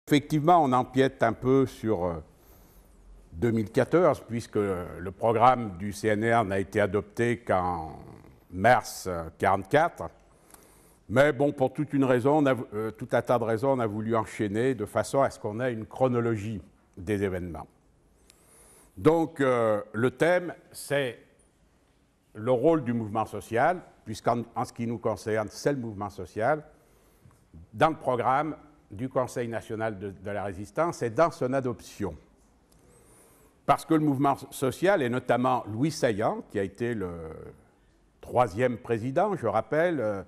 Effectivement, on empiète un peu sur 2014, puisque le programme du CNR n'a été adopté qu'en mars 1944. Mais bon, pour toute une raison, tout un tas de raisons, on a voulu enchaîner de façon à ce qu'on ait une chronologie des événements. Donc, le thème, c'est le rôle du mouvement social, puisqu'en ce qui nous concerne, c'est le mouvement social, dans le programme du Conseil national de la résistance et dans son adoption. Parce que le mouvement social, et notamment Louis Saillant, qui a été le troisième président, je rappelle,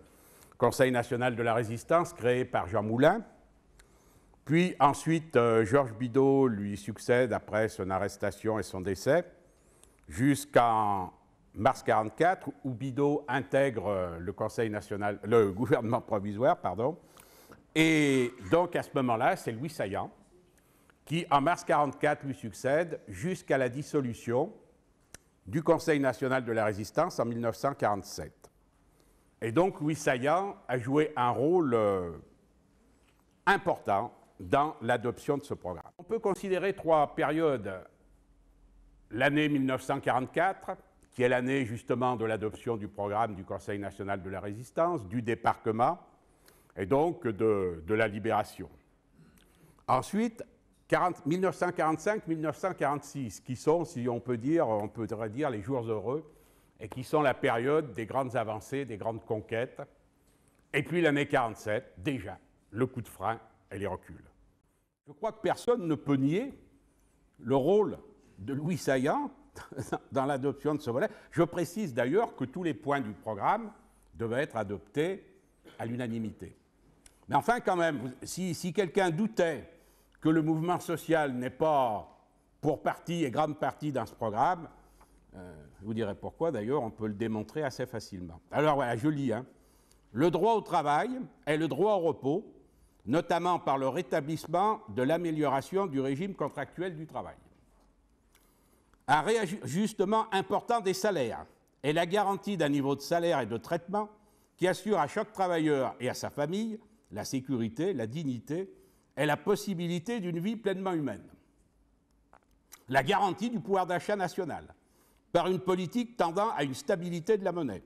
Conseil national de la résistance, créé par Jean Moulin, puis ensuite Georges Bidault lui succède après son arrestation et son décès, jusqu'en mars 1944, où Bidault intègre le gouvernement provisoire, pardon. Et donc, à ce moment-là, c'est Louis Saillant qui, en mars 1944, lui succède jusqu'à la dissolution du Conseil national de la résistance en 1947. Et donc, Louis Saillant a joué un rôle important dans l'adoption de ce programme. On peut considérer trois périodes. L'année 1944, qui est l'année justement de l'adoption du programme du Conseil national de la résistance, du débarquement, et donc de la libération. Ensuite, 1945-1946, qui sont, si on pourrait dire, les jours heureux, et qui sont la période des grandes avancées, des grandes conquêtes. Et puis l'année 1947, déjà, le coup de frein et les reculs. Je crois que personne ne peut nier le rôle de Louis Saillant dans l'adoption de ce volet. Je précise d'ailleurs que tous les points du programme devaient être adoptés à l'unanimité. Mais enfin, quand même, si quelqu'un doutait que le mouvement social n'est pas pour partie et grande partie dans ce programme, je vous dirai pourquoi, d'ailleurs, on peut le démontrer assez facilement. Alors voilà, je lis. Le droit au travail et le droit au repos, notamment par le rétablissement de l'amélioration du régime contractuel du travail. Un réajustement important des salaires et la garantie d'un niveau de salaire et de traitement qui assure à chaque travailleur et à sa famille la sécurité, la dignité et la possibilité d'une vie pleinement humaine. La garantie du pouvoir d'achat national par une politique tendant à une stabilité de la monnaie.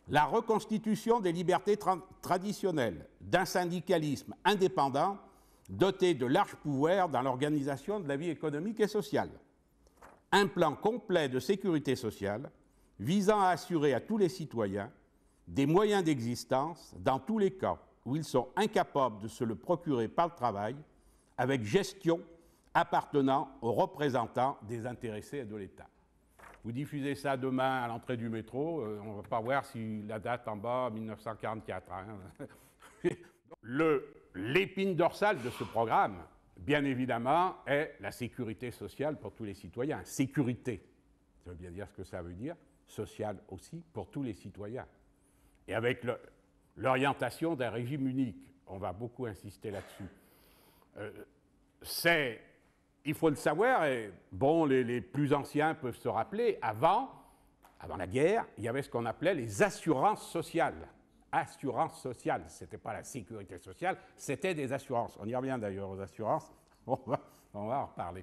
La reconstitution des libertés traditionnelles, d'un syndicalisme indépendant doté de larges pouvoirs dans l'organisation de la vie économique et sociale. Un plan complet de sécurité sociale visant à assurer à tous les citoyens des moyens d'existence dans tous les cas où ils sont incapables de se le procurer par le travail, avec gestion appartenant aux représentants des intéressés et de l'État. Vous diffusez ça demain à l'entrée du métro, on ne va pas voir si la date en bas, 1944. L'épine dorsale de ce programme, bien évidemment, est la sécurité sociale pour tous les citoyens. Sécurité, ça veut bien dire ce que ça veut dire, sociale aussi, pour tous les citoyens. Et avec l'orientation d'un régime unique, on va beaucoup insister là-dessus. Il faut le savoir, et bon, les plus anciens peuvent se rappeler, avant la guerre, il y avait ce qu'on appelait les assurances sociales. Assurances sociales, ce n'était pas la sécurité sociale, c'était des assurances. On y revient d'ailleurs aux assurances, on va en reparler.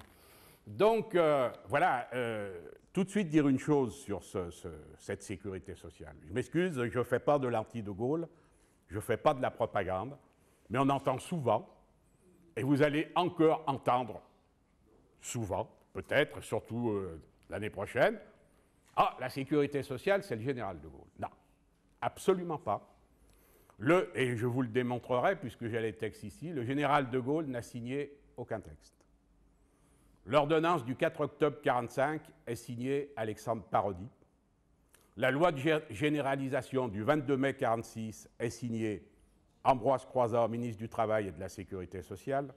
Donc, voilà, tout de suite dire une chose sur cette sécurité sociale. Je m'excuse, je ne fais pas de l'anti-de Gaulle, je ne fais pas de la propagande, mais on entend souvent, et vous allez encore entendre souvent, peut-être, surtout l'année prochaine, « Ah, la sécurité sociale, c'est le général de Gaulle ». Non, absolument pas. Et je vous le démontrerai, puisque j'ai les textes ici, le général de Gaulle n'a signé aucun texte. L'ordonnance du 4 octobre 1945 est signée Alexandre Parodi. La loi de généralisation du 22 mai 1946 est signée Ambroise Croizat, ministre du Travail et de la Sécurité sociale,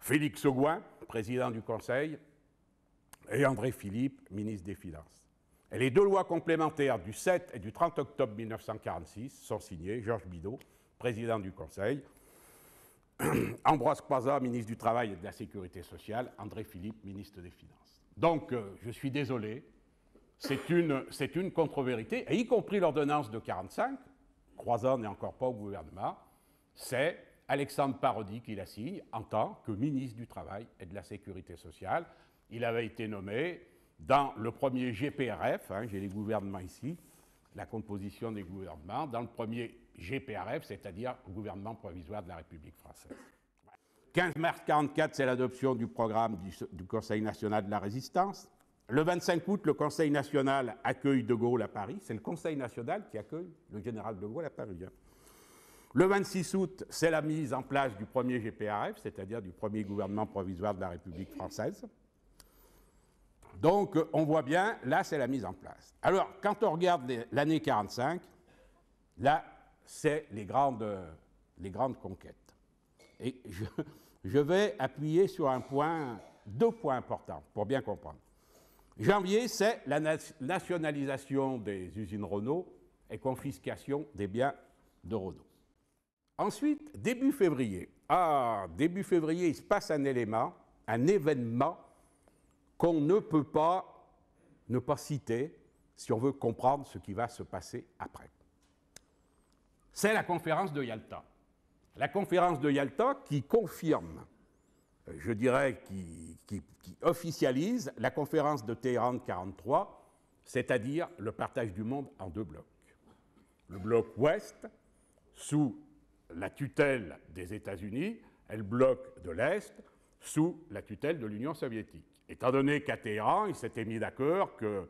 Félix Augoin, président du Conseil, et André Philippe, ministre des Finances. Et les deux lois complémentaires du 7 et du 30 octobre 1946 sont signées Georges Bidault, président du Conseil, Ambroise Croizat, ministre du Travail et de la Sécurité sociale, André Philippe, ministre des Finances. Donc, je suis désolé, c'est une contre-vérité, et y compris l'ordonnance de 1945, Croizat n'est encore pas au gouvernement, c'est Alexandre Parodi qui la signe en tant que ministre du Travail et de la Sécurité sociale. Il avait été nommé dans le premier GPRF, hein, j'ai les gouvernements ici, la composition des gouvernements, dans le premier GPRF, c'est-à-dire le gouvernement provisoire de la République française. 15 mars 1944, c'est l'adoption du programme du Conseil national de la résistance. Le 25 août, le Conseil national accueille De Gaulle à Paris. C'est le Conseil national qui accueille le général De Gaulle à Paris. Le 26 août, c'est la mise en place du premier GPRF, c'est-à-dire du premier gouvernement provisoire de la République française. Donc, on voit bien, là, c'est la mise en place. Alors, quand on regarde l'année 1945, là, c'est les grandes conquêtes. Et je vais appuyer sur deux points importants pour bien comprendre. Janvier, c'est la nationalisation des usines Renault et confiscation des biens de Renault. Ensuite, début février, il se passe un événement qu'on ne peut pas ne pas citer si on veut comprendre ce qui va se passer après. C'est la conférence de Yalta. La conférence de Yalta qui confirme, je dirais, qui officialise la conférence de Téhéran de 1943, c'est-à-dire le partage du monde en deux blocs. Le bloc ouest, sous la tutelle des États-Unis, et le bloc de l'Est, sous la tutelle de l'Union soviétique. Étant donné qu'à Téhéran, ils s'étaient mis d'accord que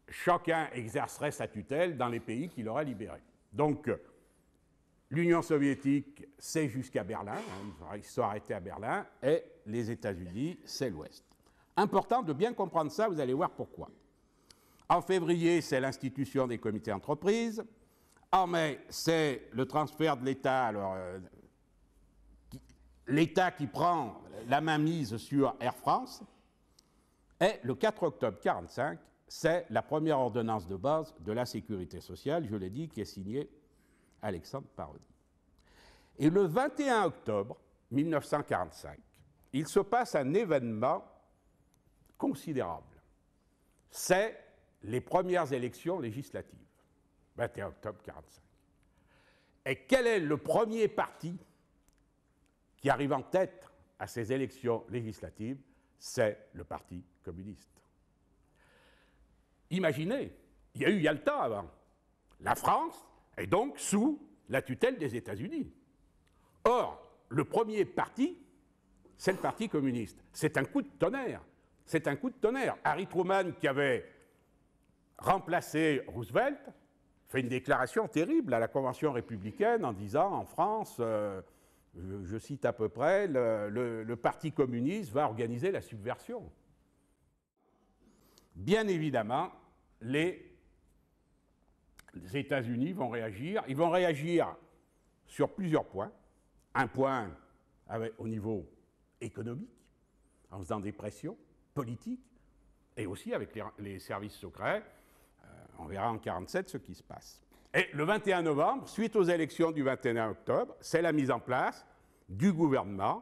chacun exercerait sa tutelle dans les pays qu'il aurait libérés. Donc, l'Union soviétique, c'est jusqu'à Berlin, hein, ils sont arrêtés à Berlin, et les États-Unis, c'est l'Ouest. Important de bien comprendre ça, vous allez voir pourquoi. En février, c'est l'institution des comités d'entreprise. En mai, c'est le transfert de l'État, l'État qui prend la main mise sur Air France. Et le 4 octobre 1945, c'est la première ordonnance de base de la sécurité sociale, je l'ai dit, qui est signée Alexandre Parodi. Et le 21 octobre 1945, il se passe un événement considérable. C'est les premières élections législatives, 21 octobre 1945. Et quel est le premier parti qui arrive en tête à ces élections législatives? C'est le Parti communiste. Imaginez, il y a eu Yalta avant. La France est donc sous la tutelle des États-Unis. Or, le premier parti, c'est le Parti communiste. C'est un coup de tonnerre. C'est un coup de tonnerre. Harry Truman, qui avait remplacé Roosevelt, fait une déclaration terrible à la Convention républicaine en disant, en France, je cite à peu près, le Parti communiste va organiser la subversion. Bien évidemment, les États-Unis vont réagir. Ils vont réagir sur plusieurs points. Un point au niveau économique, en faisant des pressions politiques, et aussi avec les services secrets. On verra en 1947 ce qui se passe. Et le 21 novembre, suite aux élections du 21 octobre, c'est la mise en place du gouvernement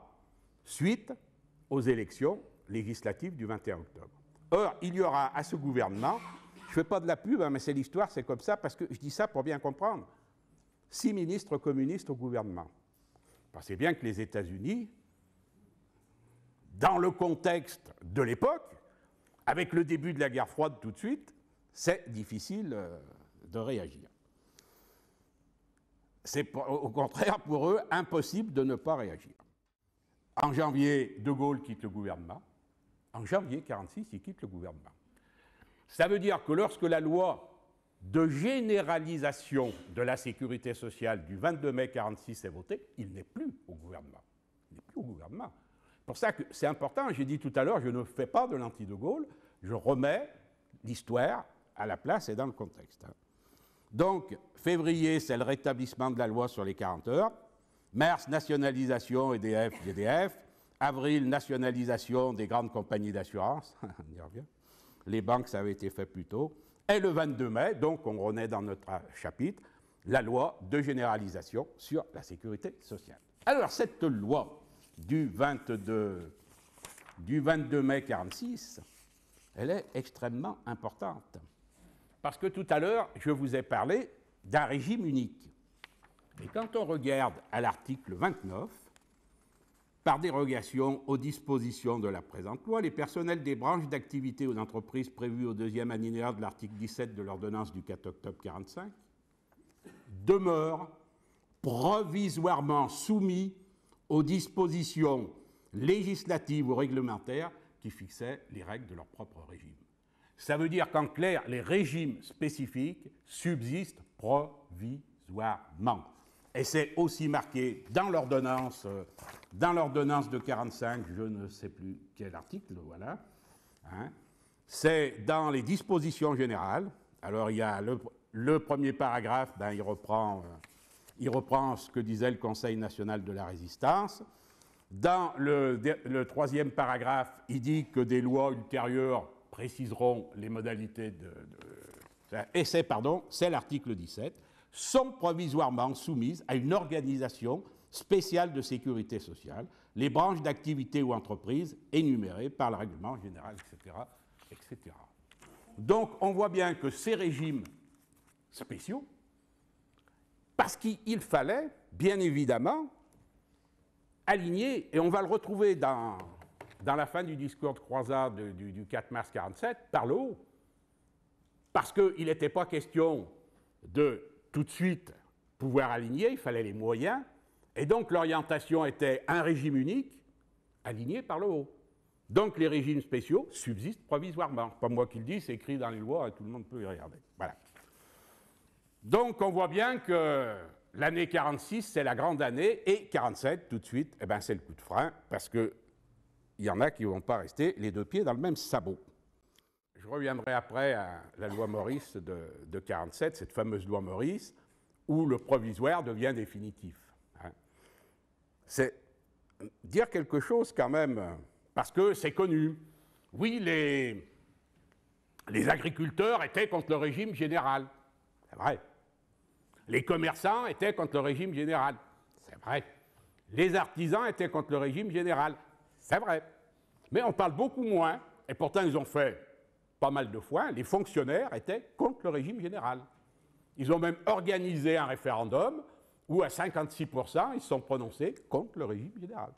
suite aux élections législatives du 21 octobre. Or, il y aura à ce gouvernement, je ne fais pas de la pub, hein, mais c'est l'histoire, c'est comme ça, parce que je dis ça pour bien comprendre, 6 ministres communistes au gouvernement. Pensez bien que les États-Unis, dans le contexte de l'époque, avec le début de la guerre froide tout de suite, c'est difficile de réagir. C'est au contraire pour eux impossible de ne pas réagir. En janvier, De Gaulle quitte le gouvernement. En janvier 1946, il quitte le gouvernement. Ça veut dire que lorsque la loi de généralisation de la sécurité sociale du 22 mai 1946 est votée, il n'est plus au gouvernement. Il n'est plus au gouvernement. C'est pour ça que c'est important, j'ai dit tout à l'heure, je ne fais pas de l'anti-De Gaulle, je remets l'histoire à la place et dans le contexte. Donc, février, c'est le rétablissement de la loi sur les 40 heures. Mars, nationalisation EDF, GDF. Avril, nationalisation des grandes compagnies d'assurance. On y revient. Les banques, ça avait été fait plus tôt. Et le 22 mai, donc on renaît dans notre chapitre, la loi de généralisation sur la sécurité sociale. Alors, cette loi du 22 mai 1946, elle est extrêmement importante. Parce que tout à l'heure, je vous ai parlé d'un régime unique. Et quand on regarde à l'article 29, par dérogation aux dispositions de la présente loi, les personnels des branches d'activité ou d'entreprise prévues au deuxième alinéa de l'article 17 de l'ordonnance du 4 octobre 1945 demeurent provisoirement soumis aux dispositions législatives ou réglementaires qui fixaient les règles de leur propre régime. Ça veut dire qu'en clair, les régimes spécifiques subsistent provisoirement. Et c'est aussi marqué dans l'ordonnance de 1945, je ne sais plus quel article, voilà. Hein. C'est dans les dispositions générales. Alors il y a le premier paragraphe, il reprend ce que disait le Conseil national de la résistance. Dans le troisième paragraphe, il dit que des lois ultérieures préciseront les modalités et c'est l'article 17, sont provisoirement soumises à une organisation spéciale de sécurité sociale, les branches d'activité ou entreprises énumérées par le règlement général, etc., etc. Donc, on voit bien que ces régimes spéciaux, parce qu'il fallait, bien évidemment, aligner, et on va le retrouver dans la fin du discours de croisade du 4 mars 1947, par le haut, parce qu'il n'était pas question de tout de suite pouvoir aligner, il fallait les moyens, et donc l'orientation était un régime unique, aligné par le haut. Donc les régimes spéciaux subsistent provisoirement. Pas moi qui le dis, c'est écrit dans les lois, et tout le monde peut y regarder. Voilà. Donc on voit bien que l'année 46, c'est la grande année, et 47, tout de suite, c'est le coup de frein, parce qu'il y en a qui ne vont pas rester les deux pieds dans le même sabot. Je reviendrai après à la loi Maurice de 47, cette fameuse loi Maurice, où le provisoire devient définitif. C'est dire quelque chose quand même, parce que c'est connu. Oui, les agriculteurs étaient contre le régime général, c'est vrai. Les commerçants étaient contre le régime général, c'est vrai. Les artisans étaient contre le régime général, c'est vrai. Mais on parle beaucoup moins, et pourtant ils ont fait pas mal de fois, les fonctionnaires étaient contre le régime général. Ils ont même organisé un référendum où à 56%, ils se sont prononcés contre le régime général.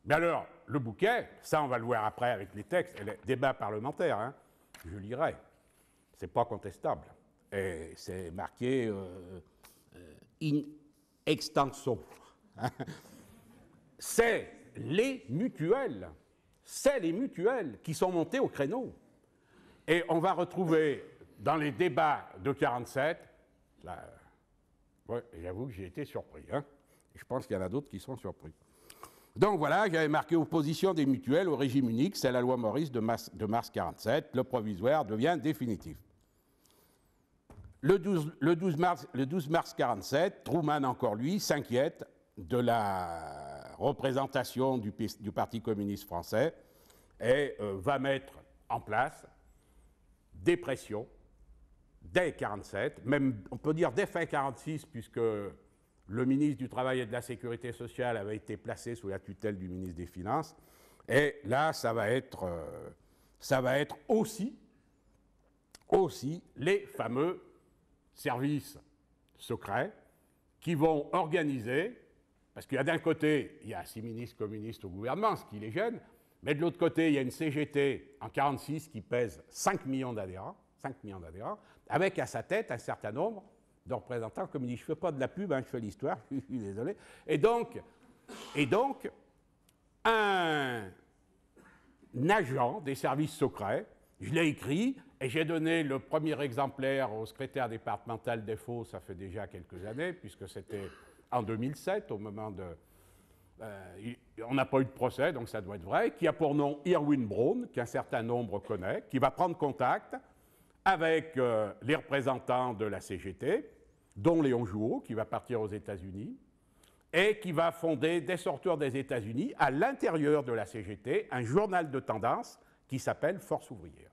Mais alors, le bouquet, ça on va le voir après avec les textes et les débats parlementaires, hein, je lirai, c'est pas contestable. Et c'est marqué in extenso. C'est les mutuelles qui sont montées au créneau. Et on va retrouver dans les débats de 1947, j'avoue que j'ai été surpris. Hein, et je pense qu'il y en a d'autres qui sont surpris. Donc voilà, j'avais marqué opposition des mutuelles au régime unique, c'est la loi Maurice de mars 1947, le provisoire devient définitif. Le 12 mars 1947, Truman, encore lui, s'inquiète de la représentation du Parti communiste français et va mettre en place des pressions dès 1947, même on peut dire dès fin 1946, puisque le ministre du Travail et de la Sécurité sociale avait été placé sous la tutelle du ministre des Finances. Et là, ça va être aussi les fameux services secrets qui vont organiser, parce qu'il y a d'un côté, il y a 6 ministres communistes au gouvernement, ce qui les gêne, mais de l'autre côté, il y a une CGT en 1946 qui pèse 5 millions d'adhérents, avec à sa tête un certain nombre de représentants communistes. Je ne fais pas de la pub, hein, je fais l'histoire, je suis désolé. Et donc, un agent des services secrets, je l'ai écrit, et j'ai donné le premier exemplaire au secrétaire départemental des Faux, ça fait déjà quelques années, puisque c'était en 2007, au moment de... on n'a pas eu de procès, donc ça doit être vrai, qui a pour nom Irwin Brown, qu'un certain nombre connaît, qui va prendre contact avec les représentants de la CGT, dont Léon Jouot, qui va partir aux États-Unis, et qui va fonder, dès son retour des États-Unis, à l'intérieur de la CGT, un journal de tendance qui s'appelle Force ouvrière.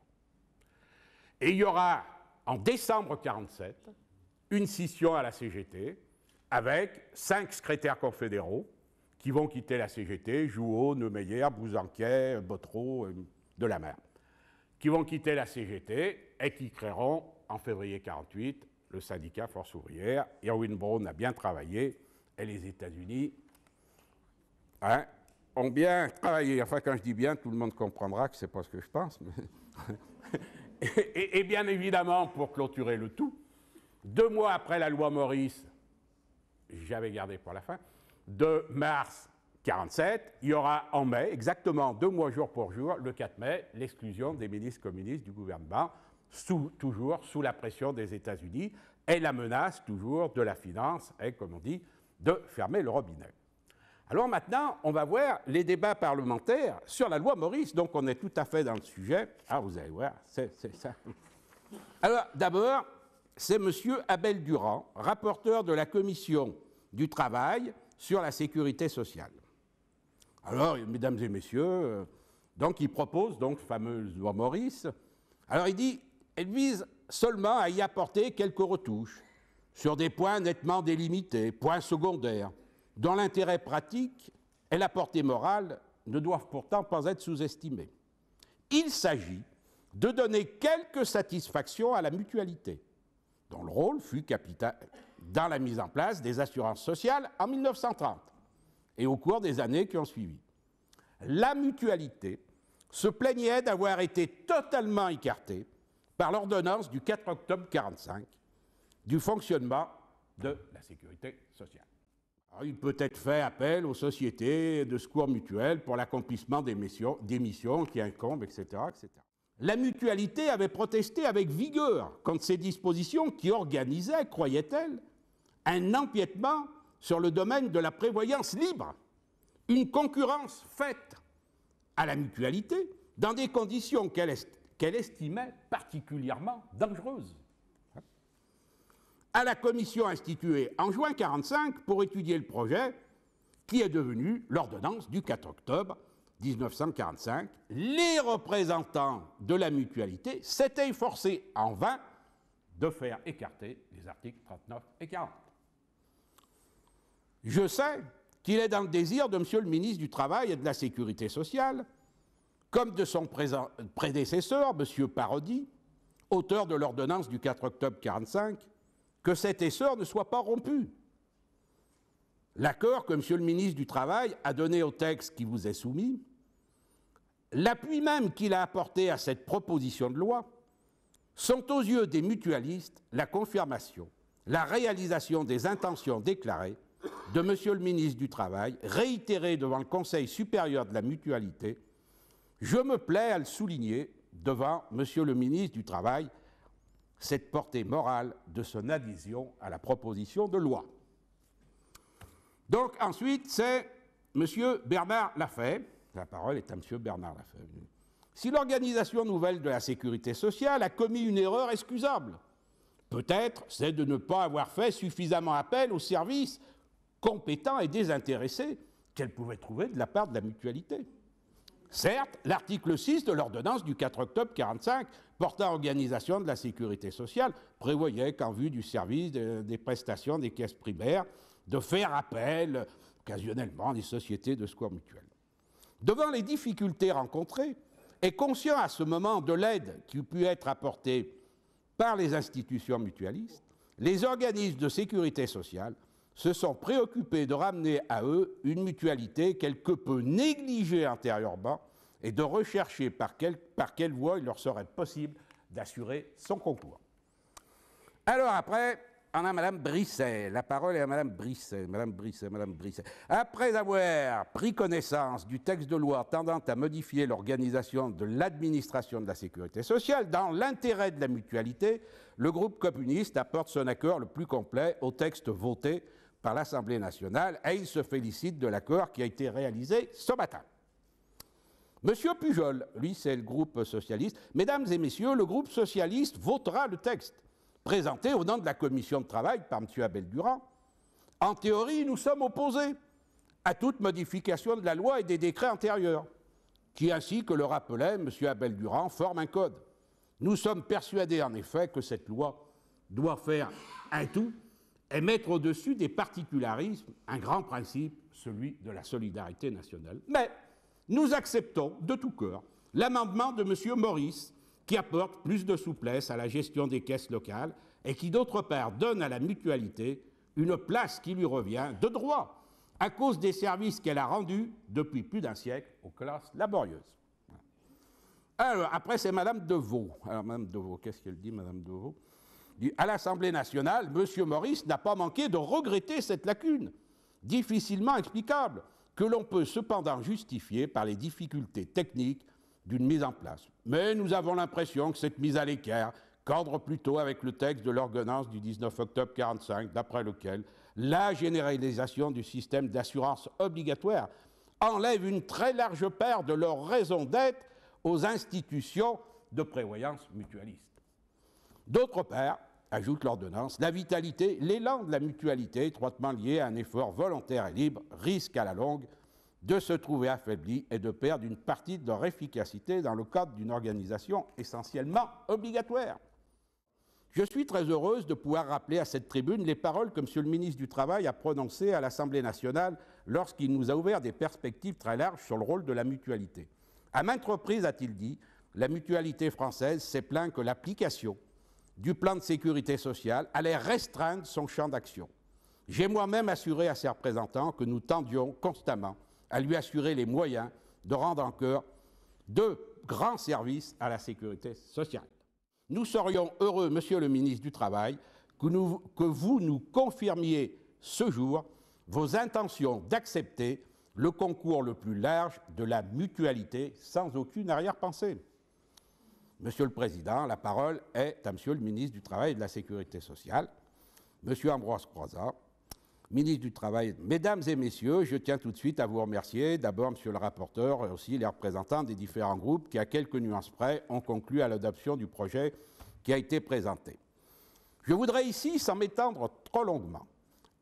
Et il y aura, en décembre 1947, une scission à la CGT, avec 5 secrétaires confédéraux qui vont quitter la CGT, Jouot, Neumeyer, Bouzanquet, Bottereau, Delamer, qui vont quitter la CGT et qui créeront, en février 1948, le syndicat Force ouvrière. Irwin Brown a bien travaillé, et les États-Unis ont bien travaillé. Enfin, quand je dis bien, tout le monde comprendra que ce n'est pas ce que je pense. Mais et bien évidemment, pour clôturer le tout, 2 mois après la loi Maurice, j'avais gardé pour la fin, de mars 1947, il y aura en mai, exactement 2 mois jour pour jour, le 4 mai, l'exclusion des ministres communistes du gouvernement, toujours sous la pression des États-Unis et la menace toujours de la finance et, comme on dit, de fermer le robinet. Alors maintenant, on va voir les débats parlementaires sur la loi Maurice, donc on est tout à fait dans le sujet. Ah, vous allez voir, c'est ça. Alors d'abord, c'est M. Abel Durand, rapporteur de la Commission du travail sur la sécurité sociale. Alors, mesdames et messieurs, donc il propose donc cette fameuse loi Maurice. Alors il dit, elle vise seulement à y apporter quelques retouches sur des points nettement délimités, points secondaires, dont l'intérêt pratique et la portée morale ne doivent pourtant pas être sous-estimés. Il s'agit de donner quelques satisfactions à la mutualité, dont le rôle fut capital dans la mise en place des assurances sociales en 1930 et au cours des années qui ont suivi. La mutualité se plaignait d'avoir été totalement écartée par l'ordonnance du 4 octobre 1945 du fonctionnement de la sécurité sociale. Alors, il peut être fait appel aux sociétés de secours mutuels pour l'accomplissement des missions qui incombent, etc., etc. La mutualité avait protesté avec vigueur contre ces dispositions qui organisaient, croyait-elle, un empiètement sur le domaine de la prévoyance libre, une concurrence faite à la mutualité dans des conditions qu'elle estimait particulièrement dangereuses. À la commission instituée en juin 1945 pour étudier le projet, qui est devenu l'ordonnance du 4 octobre 1945, les représentants de la mutualité s'étaient efforcés en vain de faire écarter les articles 39 et 40. Je sais qu'il est dans le désir de M. le ministre du Travail et de la Sécurité sociale, comme de son prédécesseur, M. Parodi, auteur de l'ordonnance du 4 octobre 1945, que cet essor ne soit pas rompu. L'accord que M. le ministre du Travail a donné au texte qui vous est soumis, l'appui même qu'il a apporté à cette proposition de loi, sont aux yeux des mutualistes la confirmation, la réalisation des intentions déclarées de M. le ministre du Travail, réitérées devant le Conseil supérieur de la mutualité. Je me plais à le souligner devant M. le ministre du Travail, cette portée morale de son adhésion à la proposition de loi. Donc ensuite, c'est M. Bernard Lafay. La parole est à M. Bernard Lafay. Si l'organisation nouvelle de la sécurité sociale a commis une erreur excusable, peut-être c'est de ne pas avoir fait suffisamment appel aux services compétents et désintéressés qu'elle pouvait trouver de la part de la mutualité. Certes, l'article 6 de l'ordonnance du 4 octobre 1945 portant organisation de la sécurité sociale prévoyait qu'en vue du service des prestations des caisses primaires, de faire appel occasionnellement à des sociétés de secours mutuels. Devant les difficultés rencontrées, et conscient à ce moment de l'aide qui peut être apportée par les institutions mutualistes, les organismes de sécurité sociale se sont préoccupés de ramener à eux une mutualité quelque peu négligée antérieurement et de rechercher par quelle voie il leur serait possible d'assurer son concours. Alors après, on a Mme Brisset. La parole est à Mme Brisset. Mme Brisset. Après avoir pris connaissance du texte de loi tendant à modifier l'organisation de l'administration de la sécurité sociale, dans l'intérêt de la mutualité, le groupe communiste apporte son accord le plus complet au texte voté par l'Assemblée nationale et il se félicite de l'accord qui a été réalisé ce matin. Monsieur Pujol, lui c'est le groupe socialiste. Mesdames et messieurs, le groupe socialiste votera le texte présenté au nom de la commission de travail par M. Abel Durand. En théorie, nous sommes opposés à toute modification de la loi et des décrets antérieurs, qui, ainsi que le rappelait M. Abel Durand, forment un code. Nous sommes persuadés en effet que cette loi doit faire un tout et mettre au-dessus des particularismes un grand principe, celui de la solidarité nationale. Mais nous acceptons de tout cœur l'amendement de M. Maurice qui apporte plus de souplesse à la gestion des caisses locales et qui, d'autre part, donne à la mutualité une place qui lui revient de droit à cause des services qu'elle a rendus depuis plus d'un siècle aux classes laborieuses. Alors, après, c'est Madame Devaux. Alors, Madame Devaux, qu'est-ce qu'elle dit, Madame Devaux? Dit, à l'Assemblée nationale, M. Maurice n'a pas manqué de regretter cette lacune, difficilement explicable, que l'on peut cependant justifier par les difficultés techniques d'une mise en place. Mais nous avons l'impression que cette mise à l'écart cadre plutôt avec le texte de l'ordonnance du 19 octobre 1945, d'après lequel la généralisation du système d'assurance obligatoire enlève une très large part de leur raison d'être aux institutions de prévoyance mutualiste. D'autre part, ajoute l'ordonnance, la vitalité, l'élan de la mutualité, étroitement lié à un effort volontaire et libre, risque à la longue de se trouver affaibli et de perdre une partie de leur efficacité dans le cadre d'une organisation essentiellement obligatoire. Je suis très heureuse de pouvoir rappeler à cette tribune les paroles que M. le ministre du Travail a prononcées à l'Assemblée nationale lorsqu'il nous a ouvert des perspectives très larges sur le rôle de la mutualité. À maintes reprises, a-t-il dit, la mutualité française s'est plainte que l'application du plan de sécurité sociale allait restreindre son champ d'action. J'ai moi-même assuré à ses représentants que nous tendions constamment à lui assurer les moyens de rendre encore de grands services à la sécurité sociale. Nous serions heureux, Monsieur le ministre du Travail, que vous nous confirmiez ce jour vos intentions d'accepter le concours le plus large de la mutualité sans aucune arrière-pensée. Monsieur le Président, la parole est à Monsieur le ministre du Travail et de la Sécurité sociale, Monsieur Ambroise Croizat, ministre du Travail. Mesdames et Messieurs, je tiens tout de suite à vous remercier, d'abord Monsieur le rapporteur et aussi les représentants des différents groupes qui, à quelques nuances près, ont conclu à l'adoption du projet qui a été présenté. Je voudrais ici, sans m'étendre trop longuement,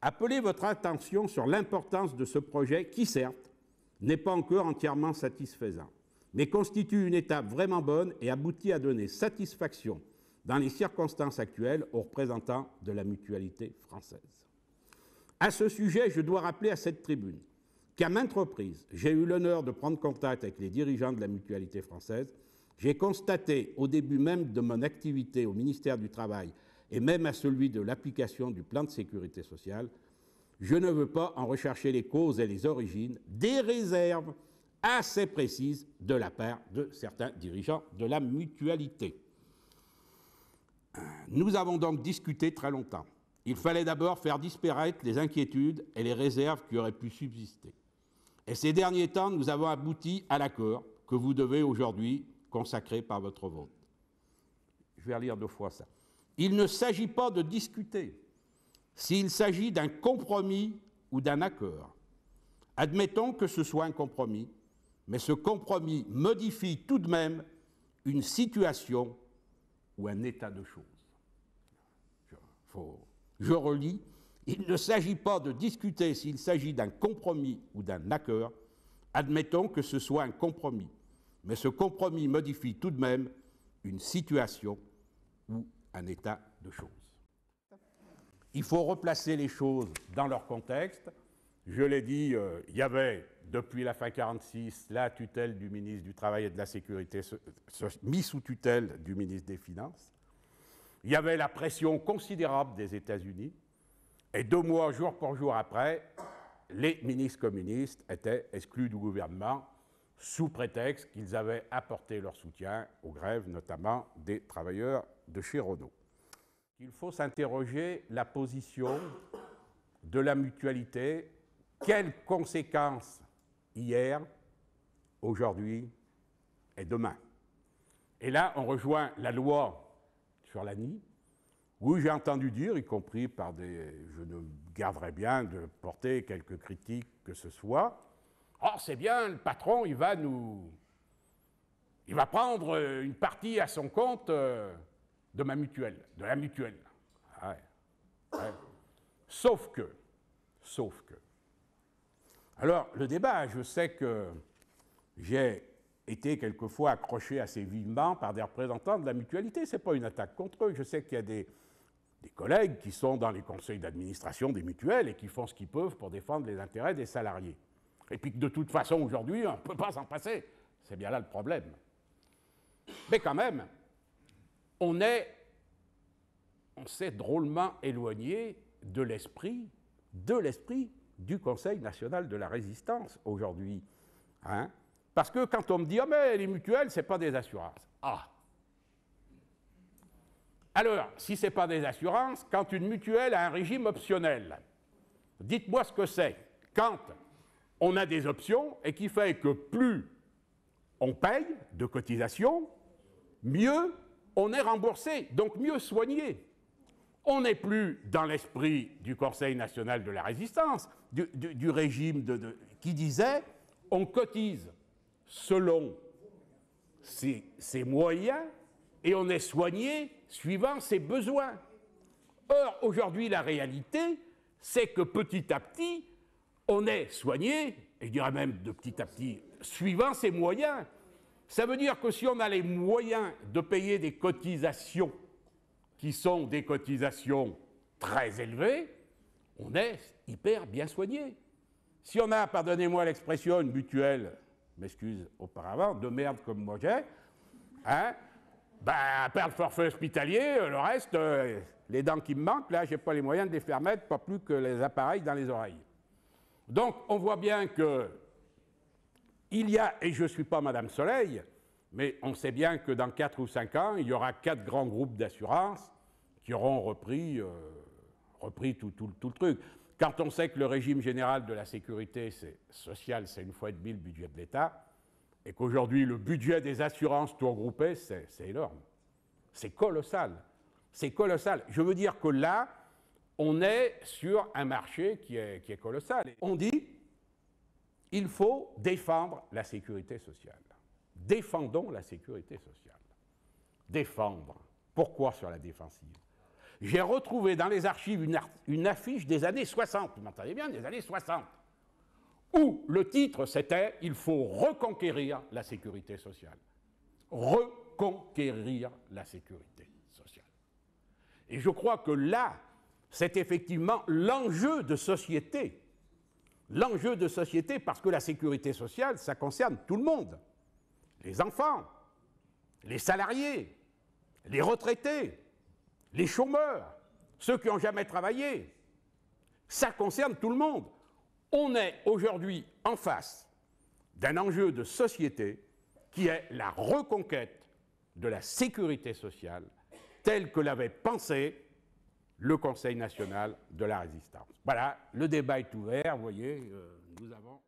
appeler votre attention sur l'importance de ce projet qui, certes, n'est pas encore entièrement satisfaisant, mais constitue une étape vraiment bonne et aboutit à donner satisfaction dans les circonstances actuelles aux représentants de la mutualité française. À ce sujet, je dois rappeler à cette tribune qu'à maintes reprises, j'ai eu l'honneur de prendre contact avec les dirigeants de la mutualité française. J'ai constaté, au début même de mon activité au ministère du Travail et même à celui de l'application du plan de sécurité sociale, je ne veux pas en rechercher les causes et les origines, des réserves assez précises de la part de certains dirigeants de la mutualité. Nous avons donc discuté très longtemps. Il fallait d'abord faire disparaître les inquiétudes et les réserves qui auraient pu subsister. Et ces derniers temps, nous avons abouti à l'accord que vous devez aujourd'hui consacrer par votre vote. Je vais relire 2 fois ça. Il ne s'agit pas de discuter s'il s'agit d'un compromis ou d'un accord. Admettons que ce soit un compromis, mais ce compromis modifie tout de même une situation ou un état de choses. Je relis, il ne s'agit pas de discuter s'il s'agit d'un compromis ou d'un accord. Admettons que ce soit un compromis, mais ce compromis modifie tout de même une situation ou un état de choses. Il faut replacer les choses dans leur contexte. Je l'ai dit, il y avait, depuis la fin 1946, la tutelle du ministre du Travail et de la Sécurité sociale, mise sous tutelle du ministre des Finances. Il y avait la pression considérable des États-Unis. Et 2 mois, jour pour jour après, les ministres communistes étaient exclus du gouvernement sous prétexte qu'ils avaient apporté leur soutien aux grèves, notamment des travailleurs de chez Renault. Il faut s'interroger la position de la mutualité. Quelles conséquences hier, aujourd'hui et demain? Et là, on rejoint la loi sur l'ANI, où j'ai entendu dire, y compris par des... Je ne garderai bien de porter quelques critiques que ce soit. « Oh, c'est bien, le patron, il va prendre une partie à son compte de ma mutuelle, de la mutuelle. » Ouais. Sauf que... Alors, le débat, je sais que j'ai été quelquefois accroché assez vivement par des représentants de la mutualité. Ce n'est pas une attaque contre eux. Je sais qu'il y a des collègues qui sont dans les conseils d'administration des mutuelles et qui font ce qu'ils peuvent pour défendre les intérêts des salariés. Et puis que de toute façon, aujourd'hui, on ne peut pas s'en passer. C'est bien là le problème. Mais quand même, on s'est drôlement éloigné de l'esprit du Conseil national de la résistance aujourd'hui. Hein? Parce que quand on me dit « Ah mais les mutuelles, ce n'est pas des assurances ». Ah. Alors, si ce n'est pas des assurances, quand une mutuelle a un régime optionnel, dites-moi ce que c'est. Quand on a des options et qui fait que plus on paye de cotisations, mieux on est remboursé, donc mieux soigné. On n'est plus dans l'esprit du Conseil national de la résistance, du régime qui disait on cotise selon ses moyens et on est soigné suivant ses besoins. Or, aujourd'hui, la réalité, c'est que petit à petit, on est soigné, et je dirais même de petit à petit, suivant ses moyens. Ça veut dire que si on a les moyens de payer des cotisations qui sont des cotisations très élevées, on est hyper bien soigné. Si on a, pardonnez-moi l'expression, une mutuelle, m'excuse auparavant, de merde comme moi j'ai, hein, ben, à part le forfait hospitalier, le reste, les dents qui me manquent, là, je n'ai pas les moyens de les faire mettre, pas plus que les appareils dans les oreilles. Donc, on voit bien que il y a, et je ne suis pas Madame Soleil, mais on sait bien que dans 4 ou 5 ans, il y aura 4 grands groupes d'assurance qui auront repris tout le truc. Quand on sait que le régime général de la sécurité sociale, c'est 1,5 fois le budget de l'État, et qu'aujourd'hui, le budget des assurances tout regroupé, c'est énorme. C'est colossal. C'est colossal. Je veux dire que là, on est sur un marché qui est colossal. On dit, il faut défendre la sécurité sociale. Défendons la sécurité sociale. Défendre. Pourquoi sur la défensive? J'ai retrouvé dans les archives une affiche des années 60, vous m'entendez bien, des années 60, où le titre c'était « Il faut reconquérir la sécurité sociale ». Reconquérir la sécurité sociale. Et je crois que là, c'est effectivement l'enjeu de société. L'enjeu de société, parce que la sécurité sociale, ça concerne tout le monde. Les enfants, les salariés, les retraités, les chômeurs, ceux qui n'ont jamais travaillé. Ça concerne tout le monde. On est aujourd'hui en face d'un enjeu de société qui est la reconquête de la sécurité sociale telle que l'avait pensé le Conseil national de la résistance. Voilà, le débat est ouvert, vous voyez, nous avons...